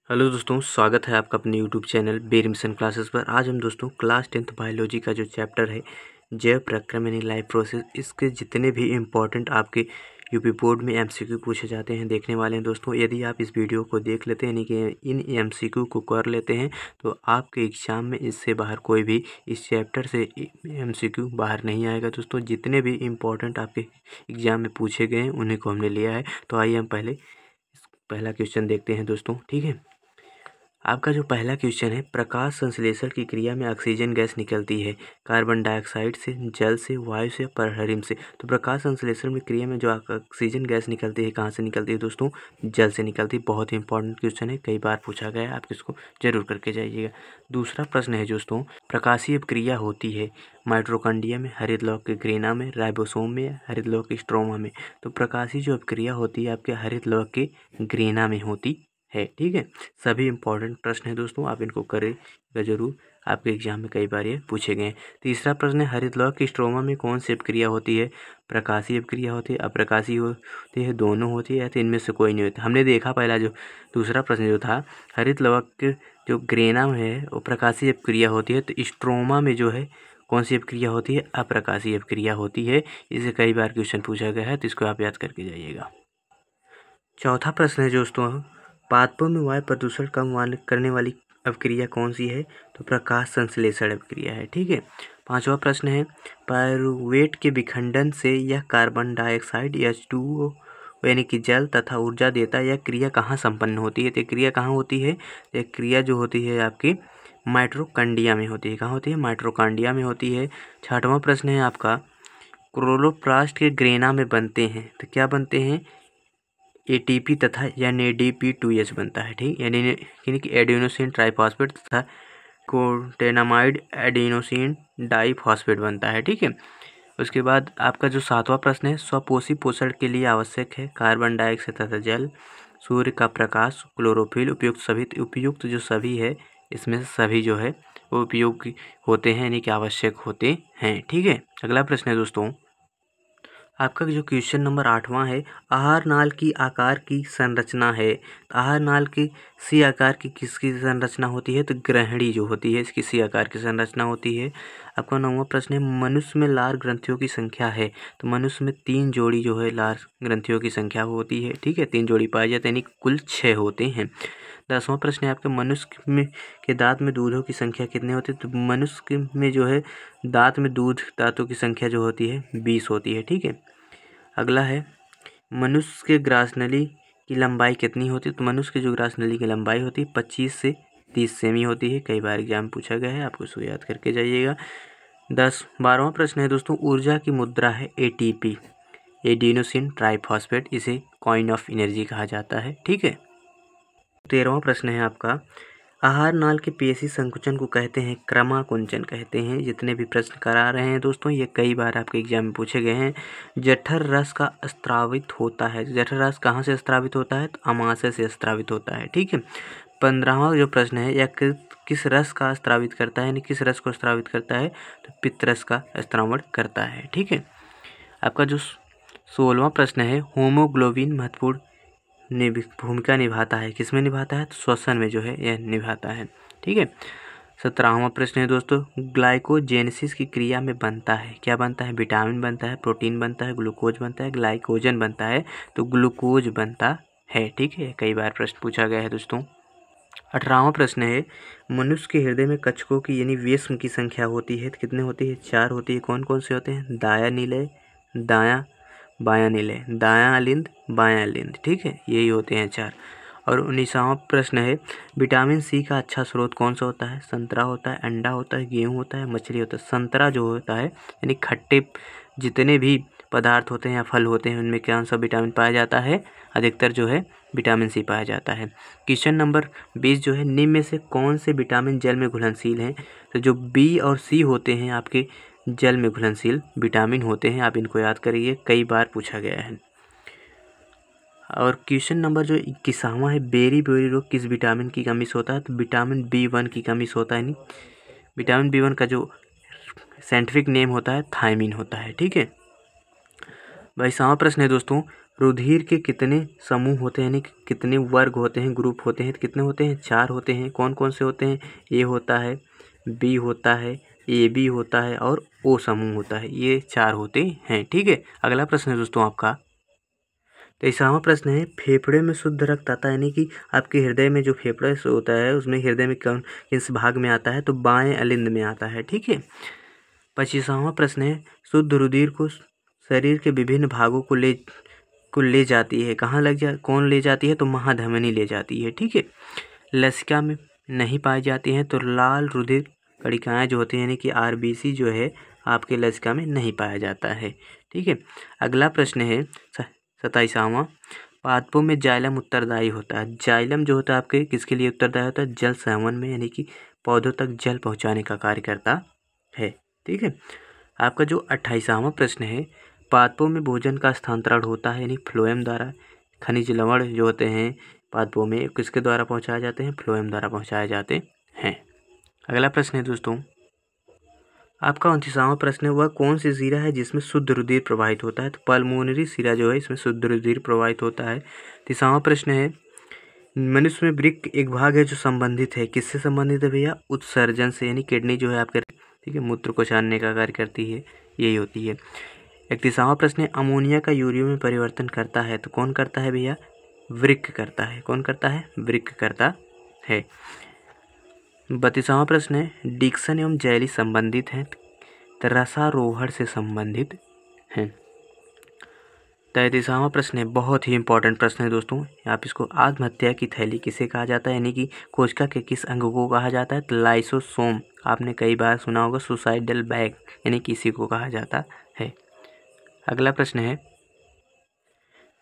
Hello दोस्तों, स्वागत है आपका अपने यूट्यूब चैनल बेर मिशन क्लासेस पर। आज हम दोस्तों क्लास 10th बायोलॉजी का जो चैप्टर है जैव प्रक्रम यानी लाइफ प्रोसेस, इसके जितने भी इम्पोर्टेंट आपके यूपी बोर्ड में एमसीक्यू पूछे जाते हैं देखने वाले हैं दोस्तों। यदि आप इस वीडियो को देख लेते हैं यानी कि इन एमसीक्यू को कर लेते हैं तो आपके एग्जाम में इससे बाहर कोई भी इस चैप्टर से एमसीक्यू बाहर नहीं आएगा दोस्तों। जितने भी इम्पोर्टेंट आपके एग्जाम में पूछे गए हैं उन्हीं को हमने लिया है। तो आइए हम पहला क्वेश्चन देखते हैं दोस्तों। ठीक है, आपका जो पहला क्वेश्चन है, प्रकाश संश्लेषण की क्रिया में ऑक्सीजन गैस निकलती है कार्बन डाइऑक्साइड से, जल से, वायु से, परहरिम से। तो प्रकाश संश्लेषण में क्रिया में जो ऑक्सीजन गैस निकलती है कहाँ से निकलती है दोस्तों? जल से निकलती है। बहुत ही इंपॉर्टेंट क्वेश्चन है, कई बार पूछा गया है, आप इसको जरूर करके जाइएगा। दूसरा प्रश्न है दोस्तों, प्रकाशीय क्रिया होती है माइटोकॉन्ड्रिया में, हरितलौक के ग्रेना में, राइबोसोम में, हरितलौक के स्ट्रोमा में। तो प्रकाशीय जो क्रिया होती है आपके हरितलौक के ग्रेना में होती है। ठीक है, सभी इंपॉर्टेंट प्रश्न है दोस्तों, आप इनको करेगा जरूर, आपके एग्जाम में कई बार ये पूछे गए हैं। तीसरा प्रश्न है, हरितलौक की स्ट्रोमा में कौन सी अपक्रिया होती है? प्रकाशीय अपक्रिया होती है, अप्रकाशीय होती है, दोनों होती है, या तो इनमें से कोई नहीं होती। हमने देखा पहला जो दूसरा प्रश्न जो था, हरितलौक के जो ग्रेना है वो प्रकाशीय अपक्रिया होती है, तो स्ट्रोमा में जो है कौन सी अपक्रिया होती है? अप्रकाशीय अपक्रिया होती है। इसे कई बार क्वेश्चन पूछा गया है, तो इसको आप याद करके जाइएगा। चौथा प्रश्न है दोस्तों, पादपों में वायु प्रदूषण कम करने वाली अपक्रिया कौन सी है? तो प्रकाश संश्लेषण अपक्रिया है। ठीक है, पांचवा प्रश्न है, पायरुवेट के विखंडन से यह कार्बन डाइऑक्साइड H2O यानी कि जल तथा ऊर्जा देता है। यह क्रिया कहाँ संपन्न होती है? तो क्रिया कहाँ होती है? यह क्रिया जो होती है आपकी माइटोकॉन्ड्रिया में होती है। कहाँ होती है? माइटोकॉन्ड्रिया में होती है। छठवां प्रश्न है आपका, क्लोरोप्लास्ट के ग्रेना में बनते हैं, तो क्या बनते हैं? एटीपी तथा NADP2H बनता है। ठीक, यानी कि एडिनोसिन ट्राइफॉस्फेट तथा कोटेनामाइड एडिनोसिन डाइफॉस्फेट बनता है। ठीक है, उसके बाद आपका जो सातवां प्रश्न है, स्वपोषी पोषण के लिए आवश्यक है कार्बन डाइऑक्साइड तथा जल, सूर्य का प्रकाश, क्लोरोफिल, उपयुक्त जो सभी है इसमें से सभी जो है वो उपयोगी होते हैं यानी कि आवश्यक होते हैं। ठीक है, अगला प्रश्न है दोस्तों, आपका जो क्वेश्चन नंबर 8वां है, आहार नाल की आकार की संरचना है। आहार नाल की सी आकार की किसकी संरचना होती है? तो ग्रहणी जो होती है इसकी सी आकार की संरचना होती है। आपका 9वां प्रश्न है, मनुष्य में लार ग्रंथियों की संख्या है। तो मनुष्य में 3 जोड़ी जो है लार ग्रंथियों की संख्या होती है। ठीक है, 3 जोड़ी पाई जाती है, यानी कुल 6 होते हैं। 10वां प्रश्न है आपके, मनुष्य में के दांत में दूधों की संख्या कितने होते हैं? तो मनुष्य में जो है दांत में दांतों की संख्या जो होती है 20 होती है। ठीक है, अगला है, मनुष्य के ग्रासनली की लंबाई कितनी होती है? तो मनुष्य के जो ग्रासनली की लंबाई होती है 25 से 30 सेमी होती है। कई बार एग्जाम पूछा गया है, आपको इसको याद करके जाइएगा। 12वां प्रश्न है दोस्तों, ऊर्जा की मुद्रा है ATP, एडिनोसिन ट्राइफॉस्फेट, इसे कॉइन ऑफ एनर्जी कहा जाता है। ठीक है, 13वां प्रश्न है आपका, आहार नाल के पेशी संकुचन को कहते हैं क्रमाकुंचन कहते हैं। जितने भी प्रश्न करा रहे हैं दोस्तों ये कई बार आपके एग्जाम में पूछे गए हैं। जठर रस का स्त्रावित होता है। जठर रस कहाँ से स्त्रावित होता है? तो अमाशय से स्त्रावित होता है। ठीक है, 15वां जो प्रश्न है, यह किस रस का स्त्रावित करता है, यानी किस रस को स्त्रावित करता है? तो पित्त रस का स्त्रावण करता है। ठीक है, आपका जो 16वां प्रश्न है, होमोग्लोबिन महत्वपूर्ण भूमिका निभाता है। किसमें निभाता है? तो श्वसन में जो है यह निभाता है। ठीक है, 17वां प्रश्न है दोस्तों, ग्लाइकोजेनेसिस की क्रिया में बनता है, क्या बनता है? विटामिन बनता है, प्रोटीन बनता है, ग्लूकोज बनता है, ग्लाइकोजन बनता है। तो ग्लूकोज बनता है। ठीक है, कई बार प्रश्न पूछा गया है दोस्तों। 18वां प्रश्न है, मनुष्य के हृदय में कक्षकों की यानी वेश्म की संख्या होती है, तो कितने होती है? 4 होती है। कौन कौन से होते हैं? दाया नीले, दाया बायां नीले, दायां अलिंद, बायां अलिंद। ठीक है, यही होते हैं 4। और 19वां प्रश्न है, विटामिन C का अच्छा स्रोत कौन सा होता है? संतरा होता है, अंडा होता है, गेहूँ होता है, मछली होता है। संतरा जो होता है यानी खट्टे जितने भी पदार्थ होते हैं या फल होते हैं उनमें कौन सा विटामिन पाया जाता है? अधिकतर जो है विटामिन C पाया जाता है। क्वेश्चन नंबर 20 जो है, निम्न में से कौन से विटामिन जल में घुलनशील हैं? तो जो B और C होते हैं आपके जल में घुलनशील विटामिन होते हैं, आप इनको याद करिए, कई बार पूछा गया है। और क्वेश्चन नंबर जो 21वां है, बेरी रोग किस विटामिन की कमी से होता है? तो विटामिन B1 की कमी से होता है। नहीं, विटामिन B1 का जो साइंटिफिक नेम होता है थायमिन होता है। ठीक है, 22वां प्रश्न है दोस्तों, रुधिर के कितने समूह होते हैं, यानी कि कितने वर्ग होते हैं, ग्रुप होते हैं, तो कितने होते हैं? 4 होते हैं। कौन कौन से होते हैं? ए होता है, बी होता है, ए बी होता है और ओ समूह होता है। ये 4 होते हैं। ठीक है, अगला प्रश्न है दोस्तों आपका। तो 21वां प्रश्न है, फेफड़े में शुद्ध रक्त आता है, यानी कि आपके हृदय में जो फेफड़ा होता है उसमें हृदय में कौन किस भाग में आता है? तो बाएं अलिंद में आता है। ठीक है। 25वां प्रश्न है, शुद्ध रुधिर को शरीर के विभिन्न भागों को ले जाती है, कहाँ कौन ले जाती है? तो महाधमनी ले जाती है। ठीक है। लसिका में नहीं पाई जाती हैं, तो लाल रुधिर कणिकाएं जो होती हैं, यानी कि आरबीसी जो है आपके लसिका में नहीं पाया जाता है। ठीक है। अगला प्रश्न है 27वां, पादपों में जाइलम उत्तरदायी होता है। जाइलम जो होता है आपके किसके लिए उत्तरदायी होता है? जल संवहन में, यानी कि पौधों तक जल पहुंचाने का कार्य करता है। ठीक है। आपका जो 28वां प्रश्न है, पादपों में भोजन का स्थानांतरण होता है, यानी फ्लोएम द्वारा। खनिज लवण जो होते हैं पादपों में किसके द्वारा पहुंचाए जाते हैं? फ्लोएम द्वारा पहुंचाए जाते हैं। अगला प्रश्न है दोस्तों आपका 29वां प्रश्न है, वह कौन सी शिरा है जिसमें शुद्ध रुधिर प्रवाहित होता है? तो पल्मोनरी शिरा जो है इसमें शुद्ध रुधिर प्रवाहित होता है। 30वां प्रश्न है, मनुष्य में वृक्क एक भाग है जो संबंधित है, किससे संबंधित है भैया? उत्सर्जन से, यानी किडनी जो है आपके, ठीक है, मूत्र को छानने का कार्य करती है, यही होती है। 31वां प्रश्न है, अमोनिया का यूरिया में परिवर्तन करता है, तो कौन करता है भैया? वृक्क करता है। कौन करता है? वृक्क करता है। 32वां प्रश्न है, डिक्सन एवं जैली संबंधित हैं, रसारोहण से संबंधित हैं। 33वां प्रश्न है, बहुत ही इंपॉर्टेंट प्रश्न है दोस्तों, आप इसको आत्महत्या की थैली किसे कहा जाता है, यानी कि कोशिका के किस अंग को कहा जाता है? तो लाइसोसोम। आपने कई बार सुना होगा सुसाइडल बैग, यानी किसी को कहा जाता है। अगला प्रश्न है,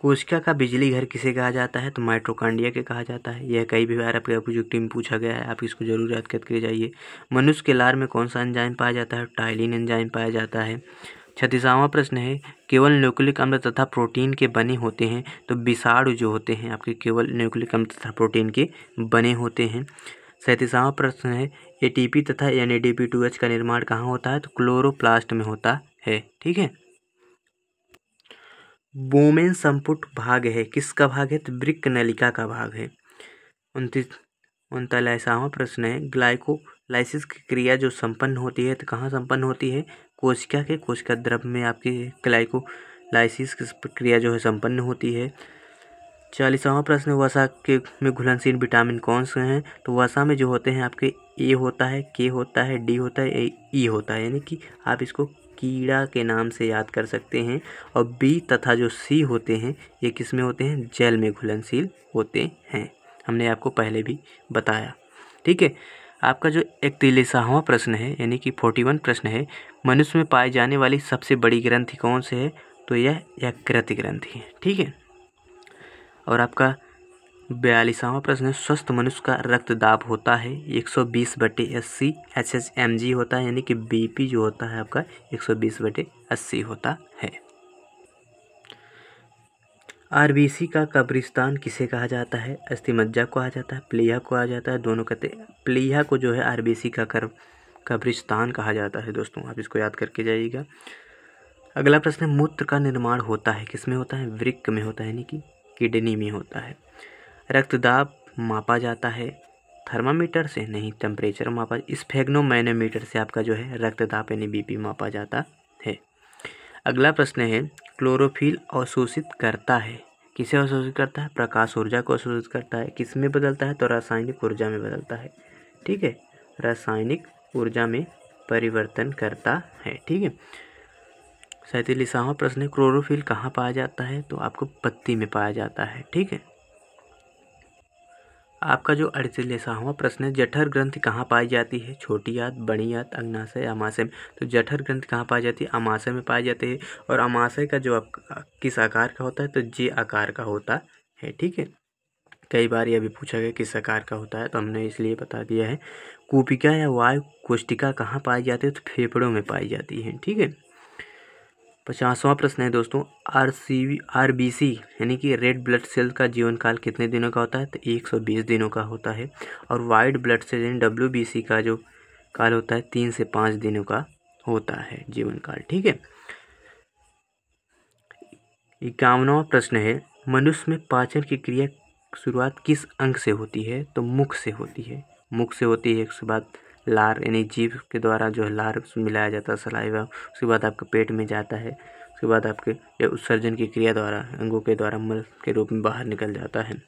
कोशिका का बिजली घर किसे कहा जाता है? तो माइटोकॉन्ड्रिया के कहा जाता है। यह कई बार आपके जो टीम पूछा गया है, आप इसको जरूर याद करके जाइए। मनुष्य के लार में कौन सा एंजाइम पाया जाता है? टाइलिन एंजाइम पाया जाता है। 36वां प्रश्न है, केवल न्यूक्लिक अम्ल तथा प्रोटीन के बने होते हैं, तो विषाणु जो होते हैं आपके केवल न्यूक्लिक अम्ल तथा प्रोटीन के बने होते हैं। 37वां प्रश्न है, एटीपी तथा NADP2H का निर्माण कहाँ होता है? तो क्लोरोप्लास्ट में होता है। ठीक है। बोमेन संपुट भाग है, किसका भाग है? तो वृक्क नलिका का भाग है। 39वां प्रश्न है, ग्लाइकोलाइसिस की क्रिया जो संपन्न होती है, तो कहाँ संपन्न होती है? कोशिका के कोशिका द्रव में आपकी ग्लाइकोलाइसिस की क्रिया जो है संपन्न होती है। 40वां प्रश्न, वसा के में घुलनशील विटामिन कौन से हैं? तो वसा में जो होते हैं आपके ए होता है, के होता है, डी होता है, ई होता है, यानी कि आप इसको कीड़ा के नाम से याद कर सकते हैं। और बी तथा जो सी होते हैं ये किस में होते हैं? जल में घुलनशील होते हैं, हमने आपको पहले भी बताया। ठीक है। आपका जो 41वां प्रश्न है, यानी कि 41 प्रश्न है, मनुष्य में पाई जाने वाली सबसे बड़ी ग्रंथि कौन से है? तो यह यकृत ग्रंथि है। ठीक है। और आपका 42वां प्रश्न है, स्वस्थ मनुष्य का रक्तदाब होता है 120/80 HHmg होता है, यानी कि BP जो होता है आपका 120/80 होता है। आरबीसी का कब्रिस्तान किसे कहा जाता है? अस्थिमज्जा को कहा जाता है, प्लीहा को कहा जाता है, दोनों कहते हैं। प्लीहा को जो है आरबीसी का कब्रिस्तान कहा जाता है दोस्तों, आप इसको याद करके जाइएगा। अगला प्रश्न है, मूत्र का निर्माण होता है किस में होता है? वृक्क में होता है, यानी कि किडनी में होता है। रक्तदाब मापा जाता है थर्मामीटर से? नहीं, टेम्परेचर मापा, स्फेग्नोमैनोमीटर से आपका जो है रक्तदाब यानी BP मापा जाता है। अगला प्रश्न है, क्लोरोफिल अवशोषित करता है, किसे अवशोषित करता है? प्रकाश ऊर्जा को अवशोषित करता है। किस में बदलता है? तो रासायनिक ऊर्जा में बदलता है। ठीक है, रासायनिक ऊर्जा में परिवर्तन करता है। ठीक है। 47वां प्रश्न है, क्लोरोफिल कहाँ पाया जाता है? तो आपको पत्ती में पाया जाता है। ठीक है। आपका जो 48वां प्रश्न है, जठर ग्रंथि कहाँ पाई जाती है? छोटी आंत, बड़ी आंत, अग्नाशय, अमाशय में? तो जठर ग्रंथि कहाँ पाई जाती है? अमाशय में पाई जाती है। और अमाशय का जो किस आकार का होता है? तो जे आकार का होता है। ठीक है। कई बार यह भी पूछा गया किस आकार का होता है, तो हमने इसलिए बता दिया है। कूपिका या वायु कोष्टिका कहाँ पाई जाती है? तो फेफड़ों में पाई जाती है। ठीक है। 50वां प्रश्न है दोस्तों, RBC यानी कि रेड ब्लड सेल का जीवन काल कितने दिनों का होता है? तो 120 दिनों का होता है। और वाइट ब्लड सेल यानी WBC का जो काल होता है 3 से 5 दिनों का होता है जीवन काल। ठीक है। 51वां प्रश्न है, मनुष्य में पाचन की क्रिया शुरुआत किस अंग से होती है? तो मुख से होती है। मुख से होती है। उसके बाद लार यानी जीभ के द्वारा जो है लार मिलाया जाता है सलाइवा, उसके बाद आपके पेट में जाता है, उसके बाद आपके या उत्सर्जन की क्रिया द्वारा अंगों के द्वारा मल के रूप में बाहर निकल जाता है।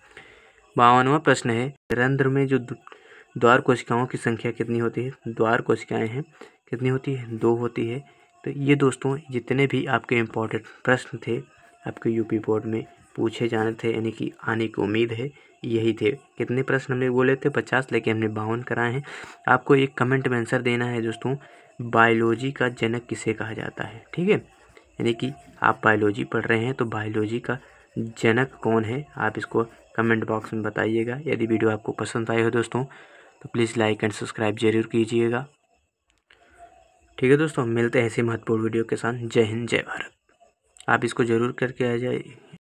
52वां प्रश्न है, रंध्र में जो द्वार कोशिकाओं की संख्या कितनी होती है? द्वार कोशिकाएं हैं कितनी होती है? 2 होती है। तो ये दोस्तों जितने भी आपके इम्पोर्टेंट प्रश्न थे आपके यूपी बोर्ड में पूछे जाने थे, यानी कि आने की उम्मीद है, यही थे। कितने प्रश्न हमने बोले थे? 50, लेकिन हमने 52 कराए हैं। आपको एक कमेंट में आंसर देना है दोस्तों, बायोलॉजी का जनक किसे कहा जाता है? ठीक है, यानी कि आप बायोलॉजी पढ़ रहे हैं तो बायोलॉजी का जनक कौन है, आप इसको कमेंट बॉक्स में बताइएगा। यदि वीडियो आपको पसंद आई हो दोस्तों तो प्लीज़ लाइक एंड सब्सक्राइब जरूर कीजिएगा। ठीक है दोस्तों, मिलते हैं ऐसे महत्वपूर्ण वीडियो के साथ। जय हिंद, जय भारत। आप इसको ज़रूर करके आ जाइए।